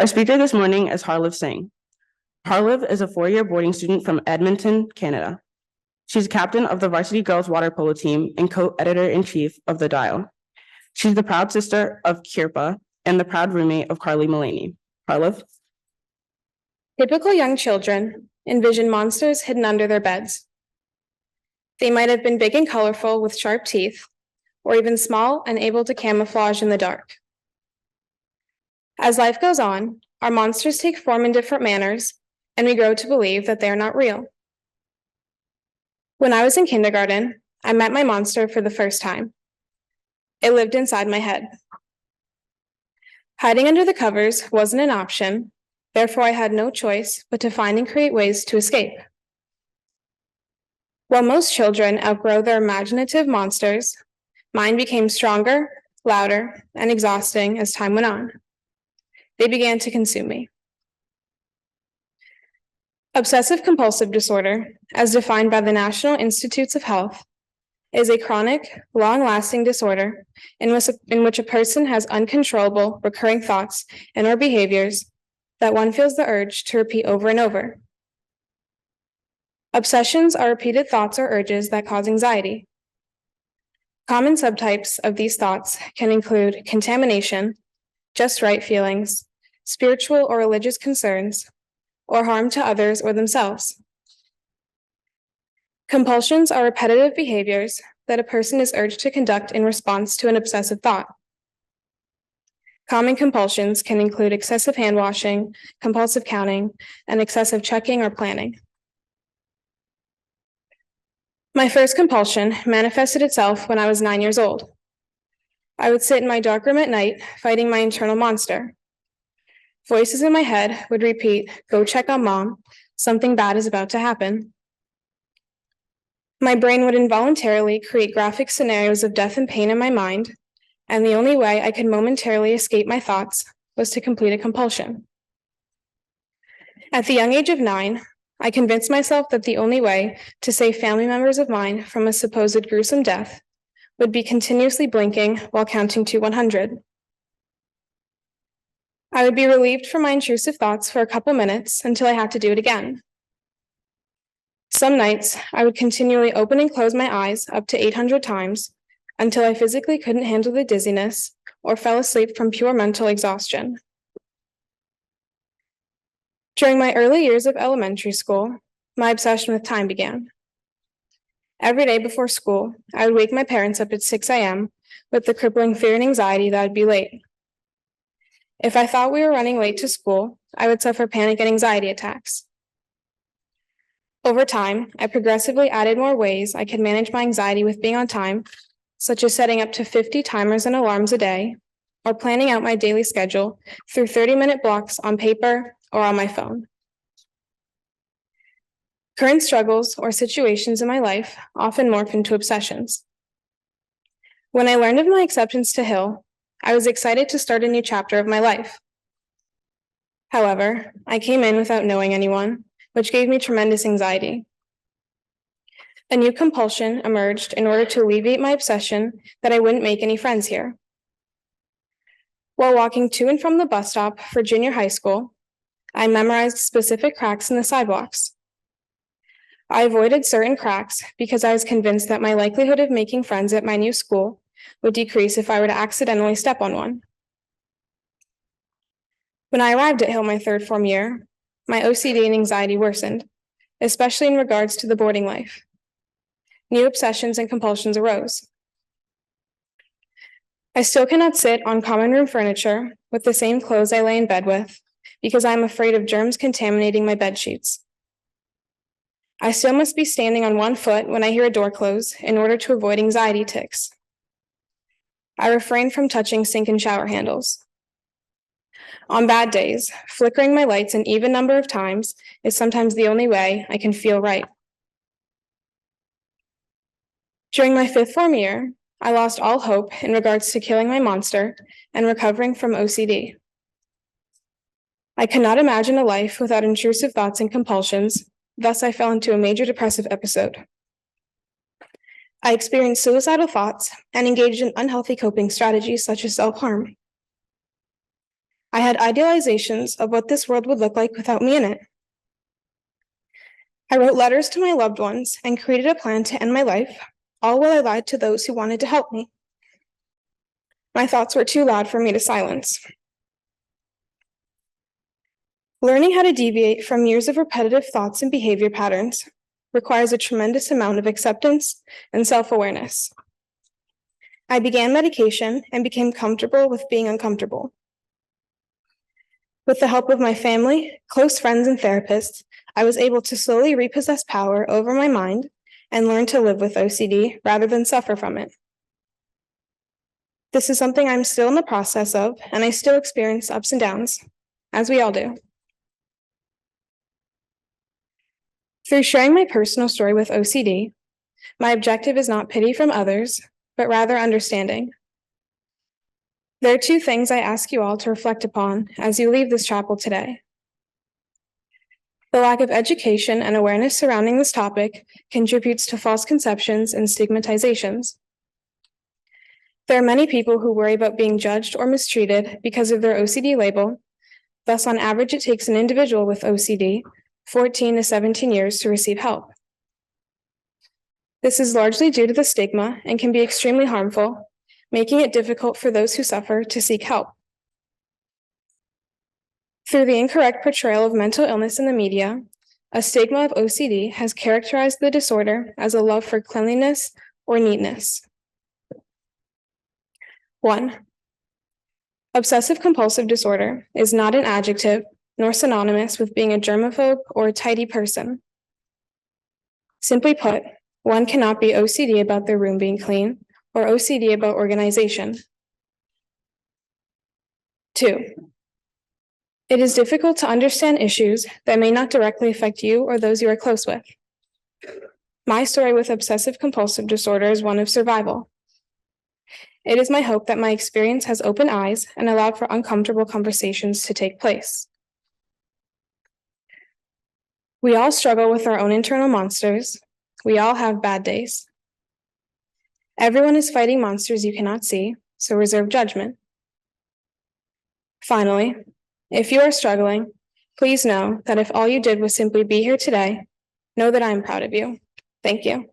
Our speaker this morning is Harliv Singh. Harliv is a four-year boarding student from Edmonton, Canada. She's captain of the varsity girls water polo team and co-editor-in-chief of The Dial. She's the proud sister of Kirpa and the proud roommate of Carly Mullaney. Harliv? Typical young children envision monsters hidden under their beds. They might have been big and colorful with sharp teeth, or even small and able to camouflage in the dark. As life goes on, our monsters take form in different manners, and we grow to believe that they are not real. When I was in kindergarten, I met my monster for the first time. It lived inside my head. Hiding under the covers wasn't an option, therefore I had no choice but to find and create ways to escape. While most children outgrow their imaginative monsters, mine became stronger, louder, and exhausting as time went on. They began to consume me. Obsessive-compulsive disorder, as defined by the National Institutes of Health, is a chronic, long-lasting disorder in which a person has uncontrollable, recurring thoughts and or behaviors that one feels the urge to repeat over and over. Obsessions are repeated thoughts or urges that cause anxiety. Common subtypes of these thoughts can include contamination, just right feelings, spiritual or religious concerns, or harm to others or themselves. Compulsions are repetitive behaviors that a person is urged to conduct in response to an obsessive thought. Common compulsions can include excessive hand washing, compulsive counting, and excessive checking or planning. My first compulsion manifested itself when I was 9 years old. I would sit in my dark room at night, fighting my internal monster. Voices in my head would repeat, "Go check on mom, something bad is about to happen." My brain would involuntarily create graphic scenarios of death and pain in my mind, and the only way I could momentarily escape my thoughts was to complete a compulsion. At the young age of 9, I convinced myself that the only way to save family members of mine from a supposed gruesome death would be continuously blinking while counting to 100. I would be relieved from my intrusive thoughts for a couple minutes until I had to do it again. Some nights, I would continually open and close my eyes up to 800 times until I physically couldn't handle the dizziness or fell asleep from pure mental exhaustion. During my early years of elementary school, my obsession with time began. Every day before school, I would wake my parents up at 6 a.m. with the crippling fear and anxiety that I'd be late. If I thought we were running late to school, I would suffer panic and anxiety attacks. Over time, I progressively added more ways I could manage my anxiety with being on time, such as setting up to 50 timers and alarms a day, or planning out my daily schedule through 30-minute blocks on paper or on my phone. Current struggles or situations in my life often morph into obsessions. When I learned of my acceptance to Hill, I was excited to start a new chapter of my life. However, I came in without knowing anyone, which gave me tremendous anxiety. A new compulsion emerged in order to alleviate my obsession that I wouldn't make any friends here. While walking to and from the bus stop for junior high school, I memorized specific cracks in the sidewalks. I avoided certain cracks because I was convinced that my likelihood of making friends at my new school would decrease if I were to accidentally step on one. When I arrived at Hill my third form year, my OCD and anxiety worsened, especially in regards to the boarding life. New obsessions and compulsions arose. I still cannot sit on common room furniture with the same clothes I lay in bed with because I am afraid of germs contaminating my bed sheets. I still must be standing on one foot when I hear a door close in order to avoid anxiety tics. I refrain from touching sink and shower handles. On bad days, flickering my lights an even number of times is sometimes the only way I can feel right. During my fifth form year, I lost all hope in regards to killing my monster and recovering from OCD. I could not imagine a life without intrusive thoughts and compulsions, thus I fell into a major depressive episode. I experienced suicidal thoughts and engaged in unhealthy coping strategies such as self-harm. I had idealizations of what this world would look like without me in it. I wrote letters to my loved ones and created a plan to end my life, all while I lied to those who wanted to help me. My thoughts were too loud for me to silence. Learning how to deviate from years of repetitive thoughts and behavior patterns requires a tremendous amount of acceptance and self-awareness. I began medication and became comfortable with being uncomfortable. With the help of my family, close friends, and therapists, I was able to slowly repossess power over my mind and learn to live with OCD rather than suffer from it. This is something I'm still in the process of, and I still experience ups and downs, as we all do. Through sharing my personal story with OCD, my objective is not pity from others, but rather understanding. There are two things I ask you all to reflect upon as you leave this chapel today. The lack of education and awareness surrounding this topic contributes to false conceptions and stigmatizations. There are many people who worry about being judged or mistreated because of their OCD label. Thus, on average, it takes an individual with OCD 14 to 17 years to receive help. This is largely due to the stigma and can be extremely harmful, making it difficult for those who suffer to seek help. Through the incorrect portrayal of mental illness in the media, a stigma of OCD has characterized the disorder as a love for cleanliness or neatness. 1. Obsessive-compulsive disorder is not an adjective nor synonymous with being a germaphobe or a tidy person. Simply put, one cannot be OCD about their room being clean or OCD about organization. 2. It is difficult to understand issues that may not directly affect you or those you are close with. My story with obsessive-compulsive disorder is one of survival. It is my hope that my experience has opened eyes and allowed for uncomfortable conversations to take place. We all struggle with our own internal monsters. We all have bad days. Everyone is fighting monsters you cannot see, so reserve judgment. Finally, if you are struggling, please know that if all you did was simply be here today, know that I am proud of you. Thank you.